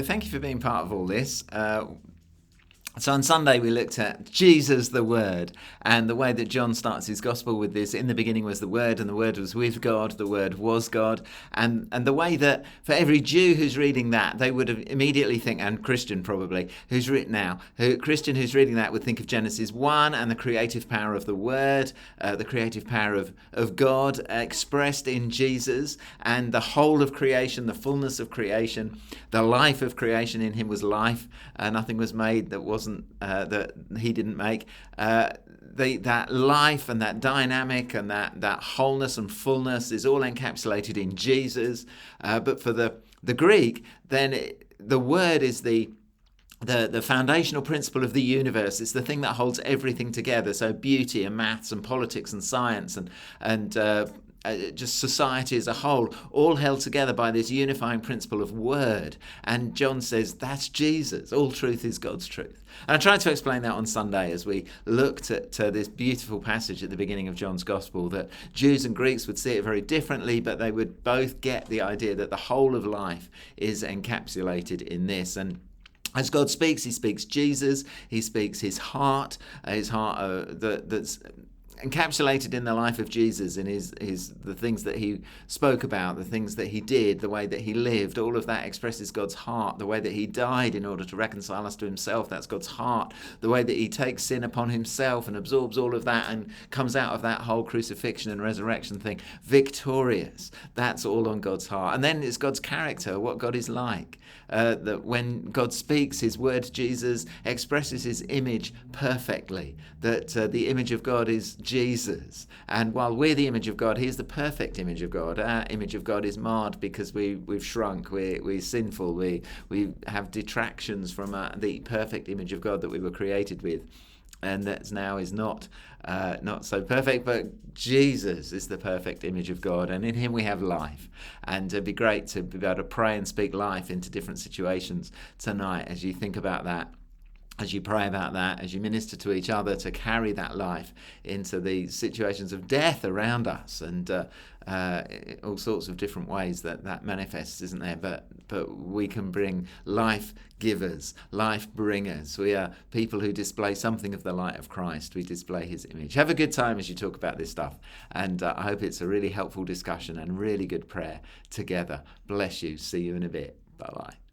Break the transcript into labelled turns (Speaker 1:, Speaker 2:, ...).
Speaker 1: Thank you for being part of all this. So on Sunday we looked at Jesus the Word, and the way that John starts his gospel with this: in the beginning was the Word, and the Word was with God, the Word was God. And the way that for every Jew who's reading that, they would immediately think, and Christian probably, Christian who's reading that would think of Genesis 1 and the creative power of the Word, the creative power of God expressed in Jesus, and the whole of creation, the fullness of creation, the life of creation. In him was life, nothing was made that wasn't that he didn't make. That life and that dynamic and that wholeness and fullness is all encapsulated in Jesus. But for the Greek, then the Word is the foundational principle of the universe. It's the thing that holds everything together. So beauty and maths and politics and science and just society as a whole, all held together by this unifying principle of Word. And John says that's Jesus. All truth is God's truth. And I tried to explain that on Sunday as we looked at this beautiful passage at the beginning of John's Gospel, that Jews and Greeks would see it very differently, but they would both get the idea that the whole of life is encapsulated in this. And as God speaks, he speaks Jesus, he speaks his heart that's encapsulated in the life of Jesus, in the things that he spoke about, the things that he did, the way that he lived. All of that expresses God's heart. The way that he died in order to reconcile us to himself, that's God's heart. The way that he takes sin upon himself and absorbs all of that and comes out of that whole crucifixion and resurrection thing victorious, that's all on God's heart. And then it's God's character, what God is like. That when God speaks, his word Jesus expresses his image perfectly, that the image of God is Jesus. And while we're the image of God, he is the perfect image of God. Our image of God is marred because we've shrunk, we're sinful, we have detractions from the perfect image of God that we were created with. And that now is not so perfect, but Jesus is the perfect image of God, and in him we have life. And it'd be great to be able to pray and speak life into different situations tonight as you think about that, as you pray about that, as you minister to each other, to carry that life into the situations of death around us, and all sorts of different ways that manifests, isn't there? But we can bring life givers, life bringers. We are people who display something of the light of Christ. We display his image. Have a good time as you talk about this stuff, and I hope it's a really helpful discussion and really good prayer together. Bless you. See you in a bit. Bye-bye.